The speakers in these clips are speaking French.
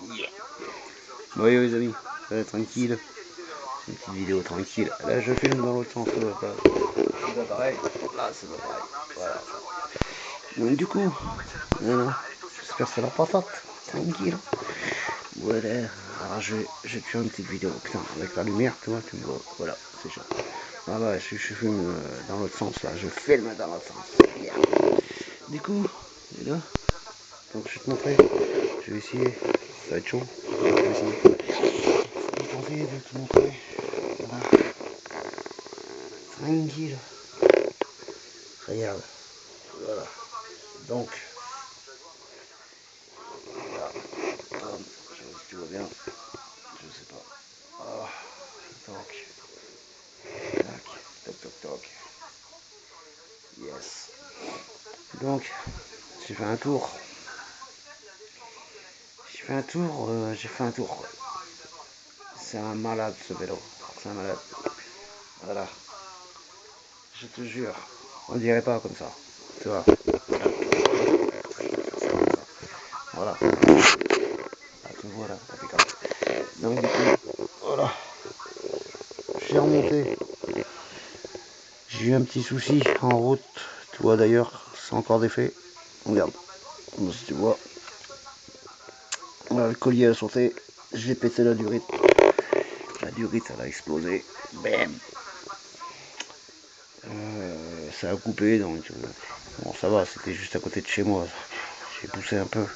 Yeah. Bon, les amis, tranquille. Une petite vidéo tranquille. Là, je filme dans l'autre sens. C'est pas pareil. Là, c'est pas pareil. Voilà. Donc, du coup, voilà. J'espère que ça leur patate. Tranquille. Voilà. Alors, je vais te faire une petite vidéo. Putain, avec la lumière, tu vois, tu me vois. Voilà, c'est chaud. Voilà, je filme dans l'autre sens, là. Je filme dans l'autre sens. Yeah. Du coup, et là, donc, je vais te montrer. Je vais essayer. Ça va être chaud. Je vais essayer. Je vais tenter de te montrer. Voilà. Tranquille. Regarde. Voilà. Donc, voilà. Je sais pas si tu vois bien. Je sais pas. Ah, donc. Tac. Toc, toc, toc. Yes. Donc, j'ai fait un tour. J'ai fait un tour. C'est un malade ce vélo. C'est un malade. Voilà. Je te jure. On dirait pas comme ça. Tu vois. Voilà. Ah, tu vois là. Donc du coup, voilà. J'ai remonté. J'ai eu un petit souci en route. Tu vois d'ailleurs, c'est encore des faits. Regarde. Si tu vois. Voilà, le collier a sauté. J'ai pété la durite. La durite, elle a explosé. Bam. Ça a coupé, donc bon, ça va, c'était juste à côté de chez moi. J'ai poussé un peu.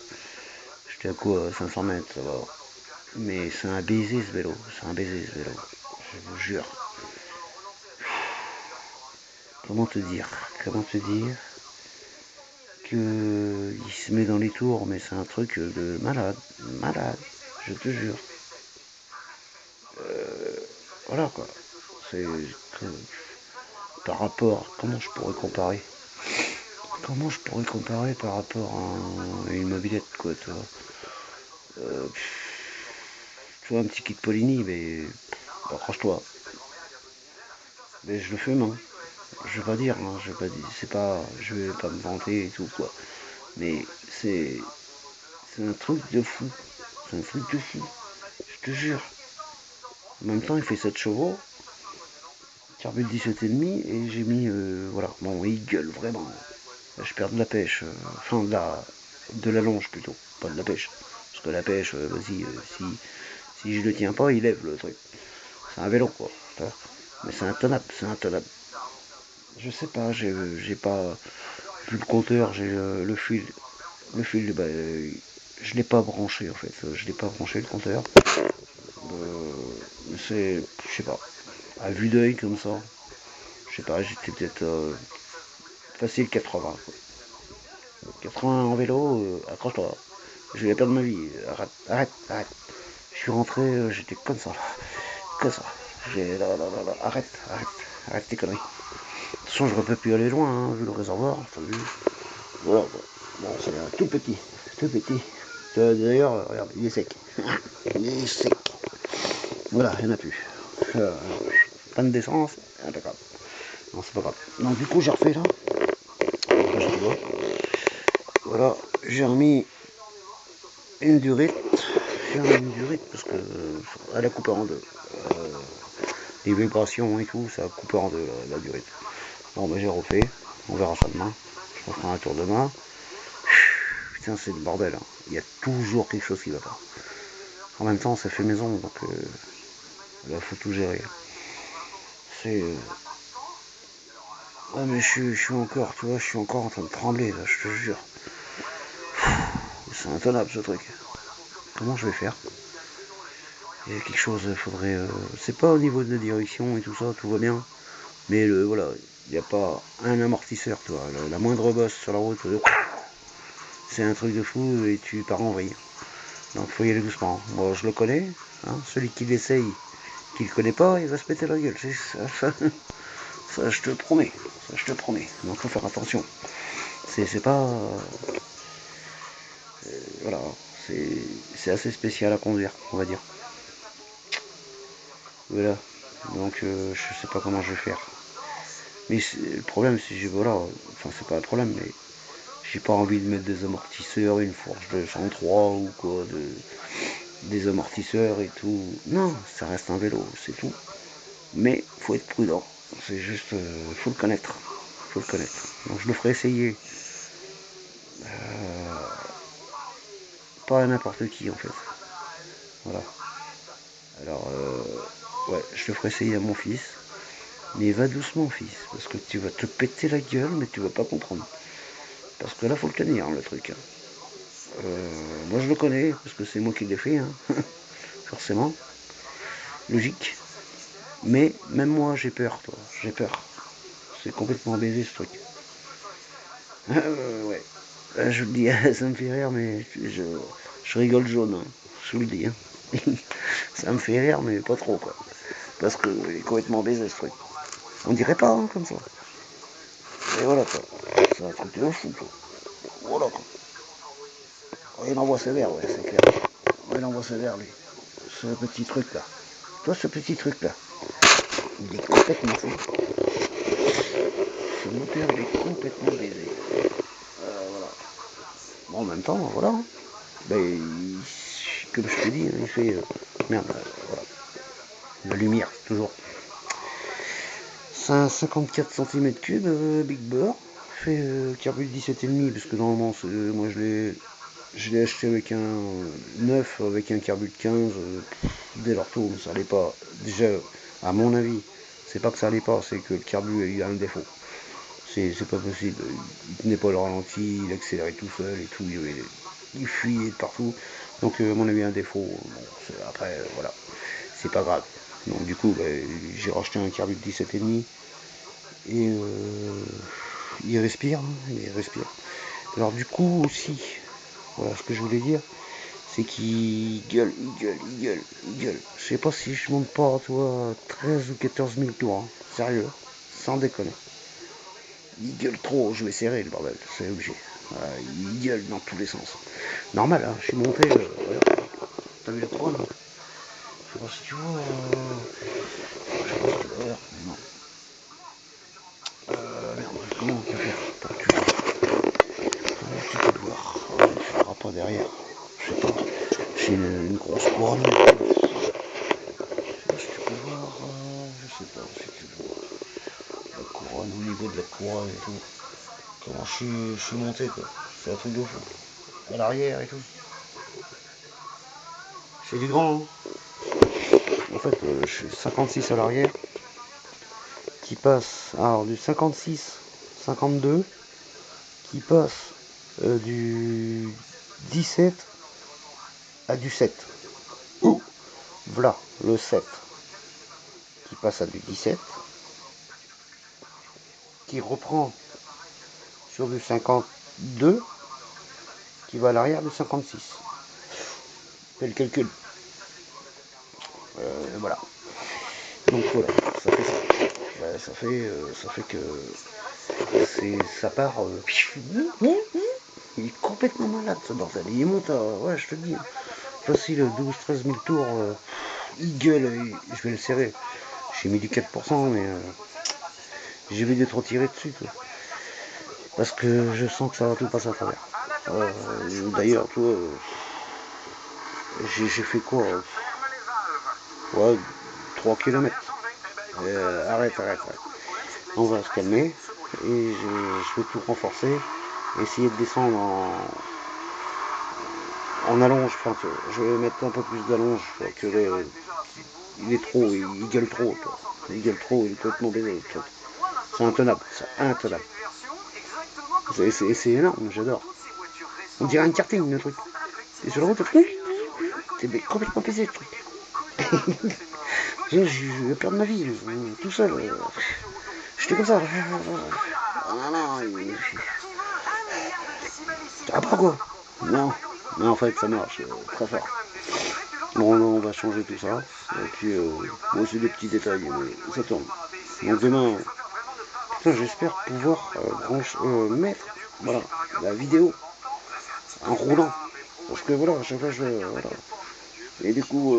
J'étais à quoi, 500 mètres, ça va. Mais c'est un baiser ce vélo. C'est un baiser ce vélo. Je vous jure. Comment te dire que il se met dans les tours, mais c'est un truc de malade. Malade. Je te jure. Voilà quoi. C'est que par rapport. Comment je pourrais comparer par rapport à une mobilette, quoi, tu vois. Tu vois, un petit kit Polini, mais accroche-toi. Mais je le fais, non. Je vais pas dire, hein, je vais pas dire, c'est pas, je vais pas me vanter et tout, quoi. Mais c'est un truc de fou. C'est un truc de fou. Je te jure. En même temps, il fait 7 chevaux. Carbure 17,5 et j'ai mis, voilà. Bon, il gueule vraiment. Là, je perds de la pêche. Enfin, de la longe plutôt. Pas de la pêche. Parce que la pêche, vas-y, si je le tiens pas, il lève le truc. C'est un vélo, quoi. Mais c'est intenable, c'est intenable. Je sais pas, j'ai pas vu le compteur, j'ai le fil, bah, je l'ai pas branché en fait, je l'ai pas branché le compteur. C'est, je sais pas, à vue d'œil comme ça, je sais pas, j'étais peut-être facile 80. Quoi. 80 en vélo, accroche-toi, je vais perdre ma vie, arrête, arrête, arrête. Je suis rentré, j'étais comme ça, comme ça. Arrête, arrête, arrête tes conneries. De toute façon, j'aurais pas pu aller loin, hein, vu le réservoir, t'as vu. Voilà, quoi. Bon, c'est un tout petit, tout petit. D'ailleurs, regarde, il est sec. Il est sec. Voilà, il n'y en a plus. Panne d'essence, impeccable. Non, c'est pas grave. Donc, du coup, j'ai refait là. Voilà, j'ai remis une durite. J'ai remis une durite parce que elle a coupé en deux. Les vibrations et tout, ça a coupé en deux la durite. Bon, ben j'ai refait. On verra ça demain. Je referai un tour demain. Putain, c'est le bordel. Hein. Il y a toujours quelque chose qui va pas. En même temps, ça fait maison, donc il faut tout gérer. C'est. Ouais, mais je suis encore, tu vois, je suis encore en train de trembler, là, je te jure. C'est intenable ce truc. Comment je vais faire? Il y a quelque chose, il faudrait. C'est pas au niveau de la direction et tout ça, tout va bien. Mais voilà, il n'y a pas un amortisseur, tu vois. La moindre bosse sur la route, c'est un truc de fou et tu pars en vrille. Donc il faut y aller doucement. Moi je le connais, hein, celui qui l'essaye, qui le connaît pas, il va se péter la gueule. Ça, je te promets. Ça, je te promets. Donc faut faire attention. C'est pas. Voilà. C'est assez spécial à conduire, on va dire. Voilà. Donc je sais pas comment je vais faire. Mais le problème c'est que voilà. Enfin c'est pas un problème, mais j'ai pas envie de mettre des amortisseurs, une fourche de 103 ou quoi. des amortisseurs et tout. Non, ça reste un vélo, c'est tout. Mais faut être prudent. C'est juste, faut le connaître. Faut le connaître. Donc je le ferai essayer. Pas à n'importe qui en fait. Voilà. Alors, ouais, je le ferai essayer à mon fils. Mais va doucement, fils, parce que tu vas te péter la gueule, mais tu vas pas comprendre. Parce que là, faut le tenir, hein, le truc. Moi, je le connais, parce que c'est moi qui l'ai fait, hein. Forcément. Logique. Mais même moi, j'ai peur, toi. J'ai peur. C'est complètement baisé, ce truc. Ouais. Je le dis, ça me fait rire, mais je rigole jaune, hein. Je vous le dis. Hein. Ça me fait rire, mais pas trop, quoi. Parce que il est complètement baisé, ce truc. On dirait pas, hein, comme ça. Et voilà, quoi. C'est un truc de fou, quoi. Voilà, quoi. Il envoie sévère, ouais, c'est clair. Ouais, il envoie sévère, lui. Ce petit truc-là. Toi, ce petit truc-là. Il est complètement fou. Ce moteur, il est complètement baisé. Voilà. Bon, en même temps, voilà. Hein. Ben, comme je te dis, hein, il fait... merde, voilà. La lumière, toujours. C'est un 54 cm3, Big Bore. Fait carbure 17,5 parce que normalement, moi je l'ai acheté avec un 9, avec un carbure de 15. Dès leur tour, ça allait pas. Déjà, à mon avis, c'est pas que ça allait pas, c'est que le carbu il a un défaut. C'est pas possible. Il tenait pas le ralenti, il accélérait tout seul et tout. Il fuyait de partout. Donc, à mon avis, un défaut. Bon, après, voilà, c'est pas grave. Donc, du coup, j'ai racheté un carbu de 17,5 et il respire, hein, il respire. Alors, du coup, aussi, voilà ce que je voulais dire, c'est qu'il gueule, il gueule, il gueule, il gueule. Je sais pas si je monte pas, toi, 13 ou 14 000 tours, hein. Sérieux, sans déconner. Il gueule trop, je vais serrer le bordel, c'est obligé. Il gueule dans tous les sens. Normal, hein, je suis monté, regarde, t'as vu la couronne? Je sais pas si tu vois, je sais pas si tu vois, non. Merde, comment on peut faire pour que tu peux le voir? Tu verras pas derrière, je sais pas. J'ai une grosse couronne. Si tu peux voir, je sais pas si tu peux voir la couronne, au niveau de la couronne et tout. Comment je suis monté, quoi. C'est un truc de fou. À l'arrière et tout. C'est du grand, hein. En fait, je suis 56 à l'arrière, qui passe, alors du 56, 52, qui passe du 17 à du 7. Voilà, le 7, qui passe à du 17, qui reprend sur du 52, qui va à l'arrière du 56. Fais le calcul. Voilà. Donc voilà, ça fait ça. Ça fait que ça part. Il est complètement malade ce bordel. Il monte à, ouais, je te dis, facile 12-13 000 tours. Il gueule, je vais le serrer. J'ai mis du 4%, mais j'ai vu d'être tiré dessus. Quoi. Parce que je sens que ça va tout passer à travers. D'ailleurs, toi, j'ai fait quoi ouais, 3 km. Arrête, arrête, arrête. On va se calmer. Et je vais tout renforcer. Essayer de descendre en allonge. Enfin, je vais mettre un peu plus d'allonge. Que il est trop, il gueule trop. Toi. Il gueule trop, il est complètement baisé. C'est intenable, c'est intenable. C'est énorme, j'adore. On dirait un karting, le truc. Et sur la route, c'est complètement baisé, le truc. J'ai eu peur de ma vie, tout seul. J'étais comme ça. Ah non, ça va pas quoi. Non, mais en fait, ça marche très fort. Bon, là, on va changer tout ça. Et puis, bon, c'est des petits détails, mais ça tourne. Donc demain, putain, j'espère pouvoir mettre voilà, la vidéo en roulant. Parce que voilà, à chaque fois, voilà. Et du coup,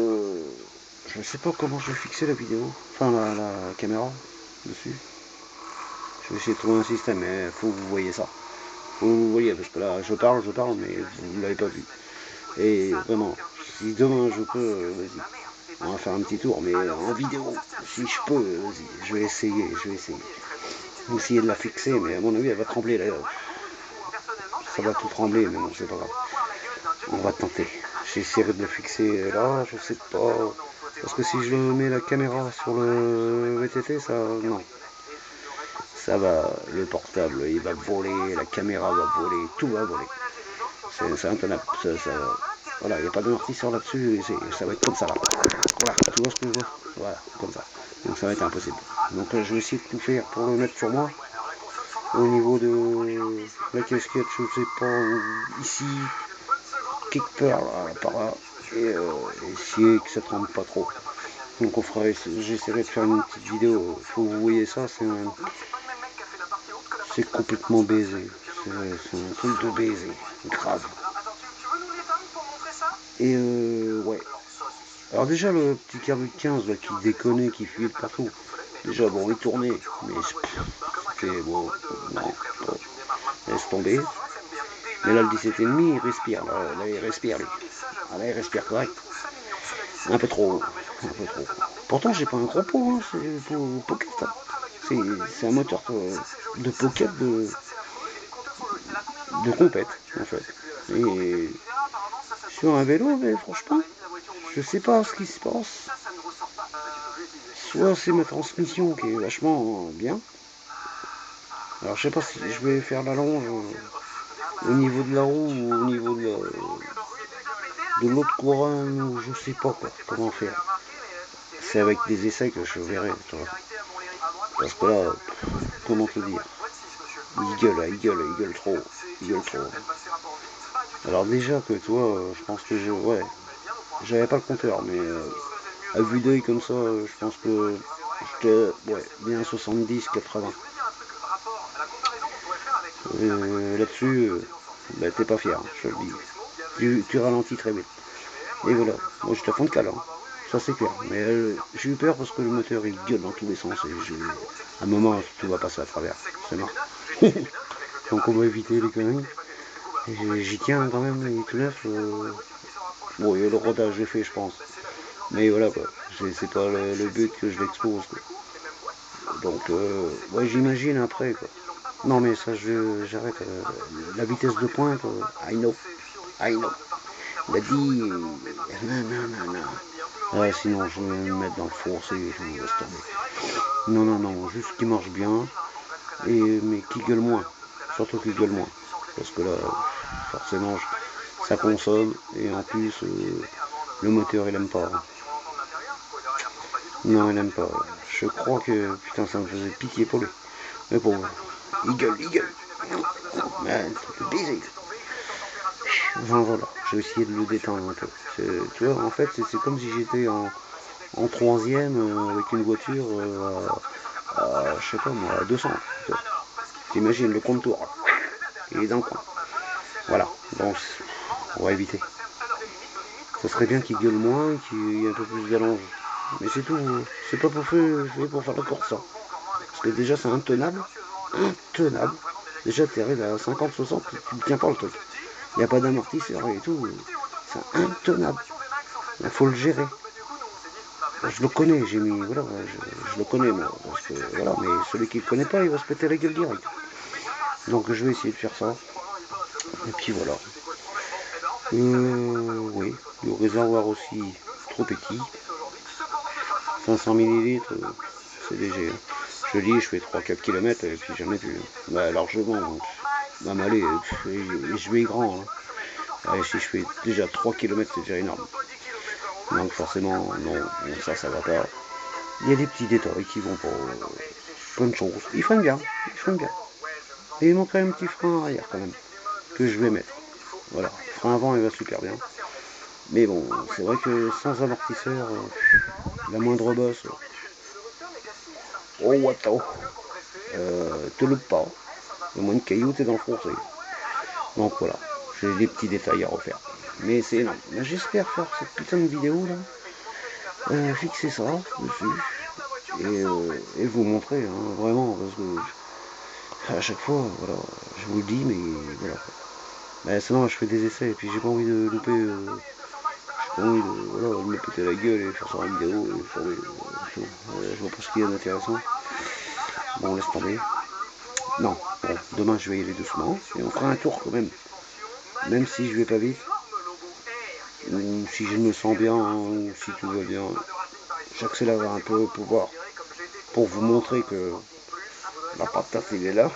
je sais pas comment je vais fixer la vidéo. Enfin, la caméra dessus. Je vais essayer de trouver un système, mais il faut que vous voyez ça. Faut que vous voyez, parce que là, je parle, mais vous ne l'avez pas vu. Et vraiment, si demain je peux, vas-y. On va faire un petit tour, mais en vidéo, si je peux, vas-y, je vais essayer. Essayer de la fixer, mais à mon avis, elle va trembler là. Ça va tout trembler, mais bon, c'est pas grave. On va tenter. J'essaierai de la fixer là, je sais pas. Parce que si je mets la caméra sur le VTT, ça, non. Ça va, le portable, il va voler, la caméra va voler, tout va voler. C'est intenable. Voilà, il n'y a pas d'amortisseur là-dessus, ça va être comme ça là. Voilà, tu vois ce que je vois? Voilà, comme ça. Donc ça va être impossible. Donc je vais essayer de tout faire pour le mettre sur moi. Au niveau de la casquette, je sais pas, ici, quelque part là, par là. Et essayer que ça tremble pas trop. Donc j'essaierai de faire une petite vidéo. Faut que vous voyez ça, c'est complètement baisé. C'est un truc de baiser, grave. Et ouais. Alors déjà le petit Carbut 15 là, qui déconnait, qui fuyait de partout. Déjà bon il tournait, mais c'était bon, non, bon, laisse tomber. Mais là le 17,5 il respire, là il respire lui. Ah, là il respire correct. Un peu trop, un peu trop. Pourtant j'ai pas un gros pot, hein, c'est pour pocket. Hein. C'est un moteur de pocket de compète en fait. Et sur un vélo, mais franchement, je sais pas ce qui se passe. Soit c'est ma transmission qui est vachement bien. Alors je sais pas si je vais faire la longe au niveau de la roue ou au niveau de l'autre couronne ou je sais pas quoi, comment faire. C'est avec des essais que je verrai, tu vois. Parce que là, comment te dire, il gueule trop, il gueule trop. Alors déjà que toi, je pense que ouais, j'avais pas le compteur, mais à vue d'œil comme ça, je pense que j'étais ouais, bien 70-80. Là-dessus, bah, t'es pas fier, je te le dis. Tu ralentis très vite. Et voilà, moi j'étais à fond de cale, hein. Ça c'est clair. Mais j'ai eu peur parce que le moteur il gueule dans tous les sens et à un moment tout va passer à travers. C'est mort. Donc on va éviter les conneries. J'y tiens quand même, il est tout neuf. Bon, il y a le rodage j'ai fait je pense. Mais voilà quoi, c'est pas le but que je l'expose. Donc ouais, j'imagine après quoi. Non mais ça j'arrête. La vitesse de pointe, I know. I know. Il a dit non, non, non, non. Ah, sinon je vais me mettre dans le fourré et tout, laisse tomber. Non, non, non, juste qu'il marche bien, mais qu'il gueule moins. Surtout qu'il gueule moins. Parce que là, forcément, ça consomme, et en plus, le moteur il aime pas. Non, il aime pas. Je crois que, putain, ça me faisait pitié pour lui. Mais bon, il gueule, il gueule. Man, le baiser. Enfin voilà, j'ai essayé de le détendre un peu. Tu vois, en fait, c'est comme si j'étais en troisième avec une voiture je sais pas moi, à 200. T'imagines le contour, il est dans le coin. Voilà, donc on va éviter. Ça serait bien qu'il gueule moins, qu'il y ait un peu plus d'allonge. Mais c'est tout, c'est pas pour faire la course. Hein. Parce que déjà c'est intenable. Intenable. Déjà tu arrives à 50-60, tu ne tiens pas le truc. Il n'y a pas d'amortisseur et tout. C'est intenable. Il faut le gérer. Je le connais, j'ai mis. Voilà, je le connais moi. Parce que, voilà, mais celui qui ne le connaît pas, il va se péter la gueule direct. Donc je vais essayer de faire ça. Et puis voilà. Oui, le réservoir aussi trop petit. 500 millilitres, c'est léger. Hein. Je dis, je fais 3-4 km et puis j'en ai plus. Bah, largement. Donc, bah, m'aller, et je vais grand. Hein. Allez, si je fais déjà 3 km, c'est déjà énorme. Donc forcément, non, ça va pas. Il y a des petits détails qui vont pas. Plein de choses. Ils freinent bien, ils freinent bien. Et il manquerait un petit frein arrière quand même, que je vais mettre. Voilà, frein avant il va super bien. Mais bon, c'est vrai que sans amortisseur, la moindre bosse, oh watto, te loupe pas. Le moins de cailloux, t'es dans le foncé. Donc voilà, j'ai des petits détails à refaire. Mais c'est énorme. J'espère faire cette putain de vidéo là. Fixer ça dessus. Et vous montrer, hein, vraiment, parce que à chaque fois, voilà, je vous le dis, mais voilà. Sinon, je fais des essais et puis j'ai pas envie de louper, je sais envie de, voilà, de me péter la gueule et faire sur la vidéo. Et faire je vois pas ce qu'il y a d'intéressant. Bon, laisse tomber. Non, bon, demain je vais y aller doucement. Et on fera un tour quand même. Même si je vais pas vite. Ou si je me sens bien, ou si tout va bien. J'accélère un peu pour vous montrer que la patate il est là.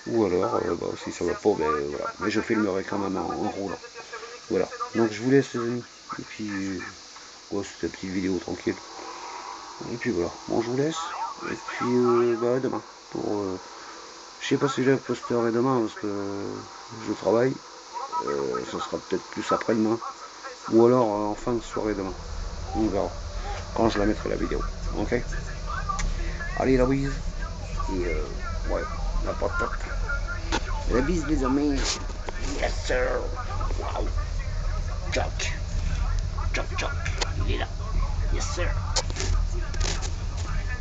Ou alors, bah, si ça va pas, ben voilà. Mais je filmerai quand même en roulant. Voilà. Donc je vous laisse les amis. Et puis, ouais, c'était une petite vidéo tranquille. Et puis voilà. Bon, je vous laisse. Et puis, bah, demain. Je sais pas si je posterai demain parce que je travaille. Ça sera peut-être plus après-demain. Ou alors en fin de soirée demain. On verra. Quand je la mettrai la vidéo. Ok. Allez, la bise. Et ouais, la patate. La bise les amis. Yes sir. Wow. Chuck. Chuck, Chuck. Il est là. Yes sir.